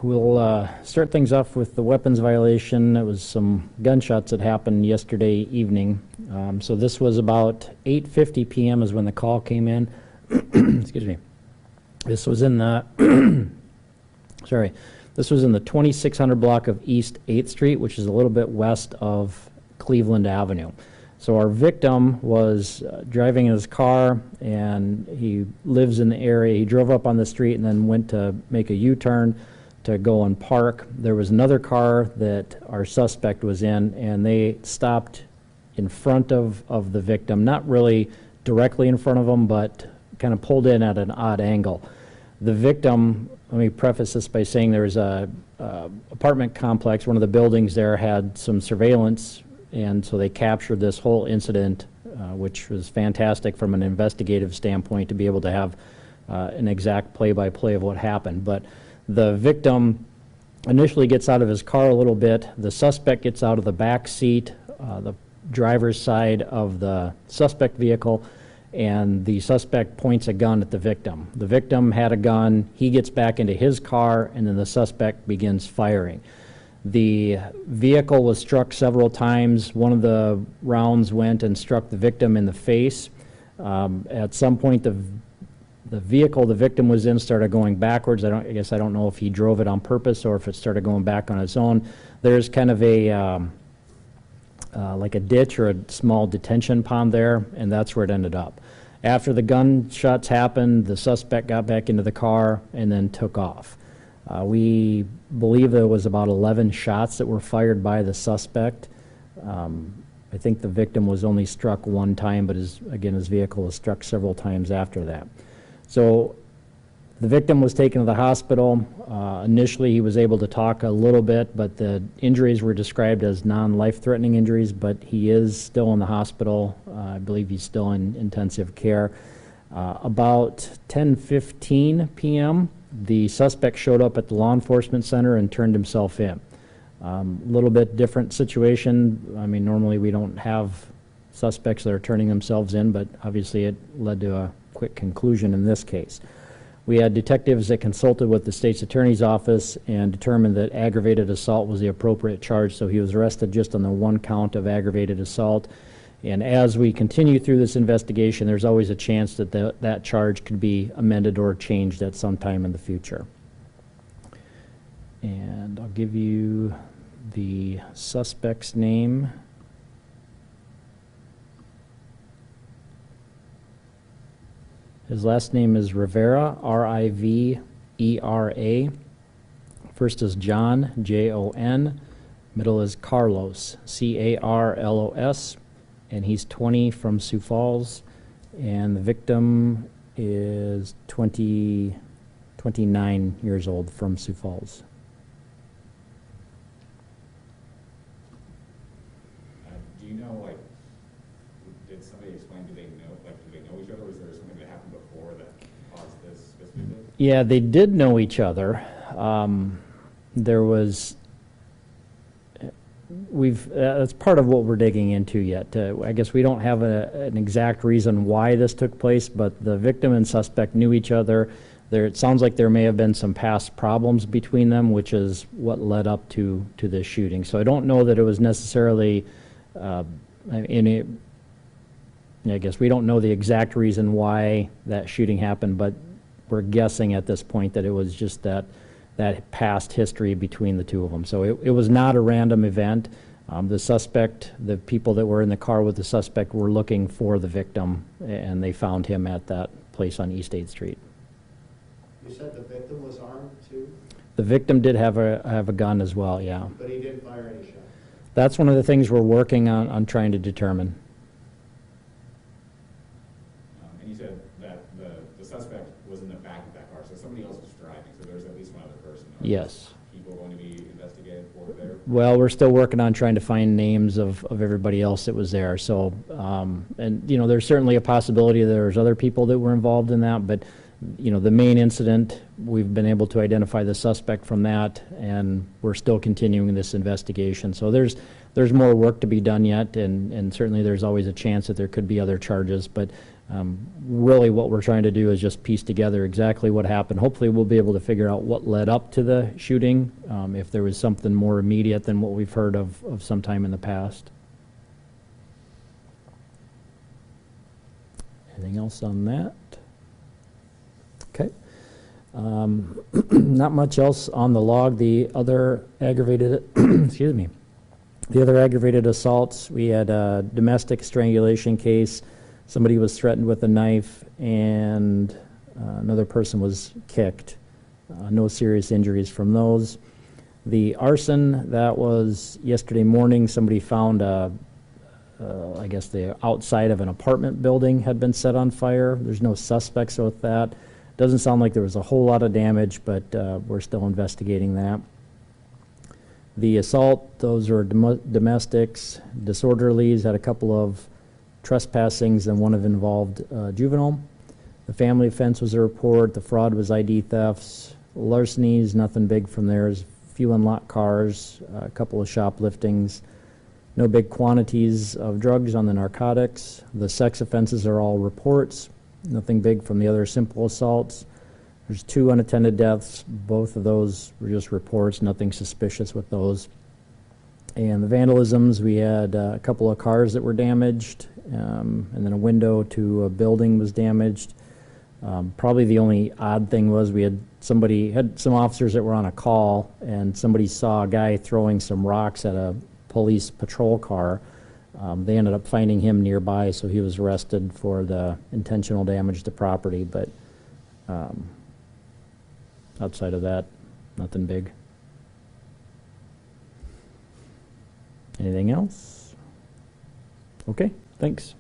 we'll start things off with the weapons violation. It was some gunshots that happened yesterday evening. So this was about 8:50 p.m. is when the call came in. Excuse me. This was in the this was in the 2600 block of East 8th Street, which is a little bit west of Cleveland Avenue. So our victim was driving in his car, and he lives in the area. He drove up on the street and then went to make a U-turn to go and park. There was another car that our suspect was in, and they stopped in front of the victim, not really directly in front of him, but kind of pulled in at an odd angle. The victim, let me preface this by saying there was a apartment complex. One of the buildings there had some surveillance, and so they captured this whole incident, which was fantastic from an investigative standpoint to be able to have an exact play-by-play of what happened. But the victim initially gets out of his car a little bit. The suspect gets out of the back seat, the driver's side of the suspect vehicle, and the suspect points a gun at the victim. The victim had a gun. He gets back into his car, and then the suspect begins firing. The vehicle was struck several times. One of the rounds went and struck the victim in the face. At some point, the vehicle the victim was in started going backwards. I guess I don't know if he drove it on purpose or if it started going back on its own. There's kind of a like a ditch or a small detention pond there, and that's where it ended up. After the gunshots happened, the suspect got back into the car and then took off. We believe there was about 11 shots that were fired by the suspect. I think the victim was only struck one time, but his vehicle was struck several times after that. So the victim was taken to the hospital. Initially, he was able to talk a little bit, but the injuries were described as non-life-threatening injuries, but he is still in the hospital. I believe he's still in intensive care. About 10:15 p.m., the suspect showed up at the law enforcement center and turned himself in. A little bit different situation. I mean, normally we don't have suspects that are turning themselves in, but obviously it led to a quick conclusion in this case. We had detectives that consulted with the state's attorney's office and determined that aggravated assault was the appropriate charge, so he was arrested just on the one count of aggravated assault. And as we continue through this investigation, there's always a chance that that charge could be amended or changed at some time in the future. And I'll give you the suspect's name. His last name is Rivera, R-I-V-E-R-A. First is John, J-O-N. Middle is Carlos, C-A-R-L-O-S. And he's 20 from Sioux Falls, and the victim is 29 years old from Sioux Falls. Do you know, like, did somebody explain, do they know each other, or is there something that happened before that caused this visit? Yeah, they did know each other. There was... that's part of what we're digging into yet. I guess we don't have an exact reason why this took place, but the victim and suspect knew each other. It sounds like there may have been some past problems between them, which is what led up to this shooting. So I don't know that it was necessarily I guess we don't know the exact reason why that shooting happened, but we're guessing at this point that it was just that past history between the two of them. So it was not a random event. The suspect, the people that were in the car with the suspect were looking for the victim, and they found him at that place on East 8th Street. You said the victim was armed too? The victim did have a gun as well, yeah. But he didn't fire any shots? That's one of the things we're working on trying to determine. And you said that the suspect was in the back of that car, so somebody else was driving, so there's at least one other person. Yes. People going to be investigated for there? Well, we're still working on trying to find names of everybody else that was there. So, and there's certainly a possibility there's other people that were involved in that, but the main incident, we've been able to identify the suspect from that, and we're still continuing this investigation. So there's more work to be done yet, and certainly there's always a chance that there could be other charges, but Really what we're trying to do is just piece together exactly what happened. Hopefully we'll be able to figure out what led up to the shooting, if there was something more immediate than what we've heard of some time in the past. Anything else on that? Okay. Not much else on the log. The other aggravated, excuse me, the other aggravated assaults, we had a domestic strangulation case. Somebody was threatened with a knife, and another person was kicked. No serious injuries from those. The arson, that was yesterday morning. Somebody found I guess the outside of an apartment building had been set on fire. There's no suspects with that. Doesn't sound like there was a whole lot of damage, but we're still investigating that. The assault, those are domestics. Disorderlies, had a couple of trespassings, and one of involved juvenile. The family offense was a report. The fraud was ID thefts. Larcenies, nothing big from there. There's a few unlocked cars, a couple of shopliftings. No big quantities of drugs on the narcotics. The sex offenses are all reports. Nothing big from the other simple assaults. There's 2 unattended deaths. Both of those were just reports, nothing suspicious with those. And the vandalisms, we had a couple of cars that were damaged, and then a window to a building was damaged. Probably the only odd thing was we had some officers that were on a call, and somebody saw a guy throwing some rocks at a police patrol car. They ended up finding him nearby, so he was arrested for the intentional damage to property, but outside of that, nothing big. Anything else? Okay, thanks.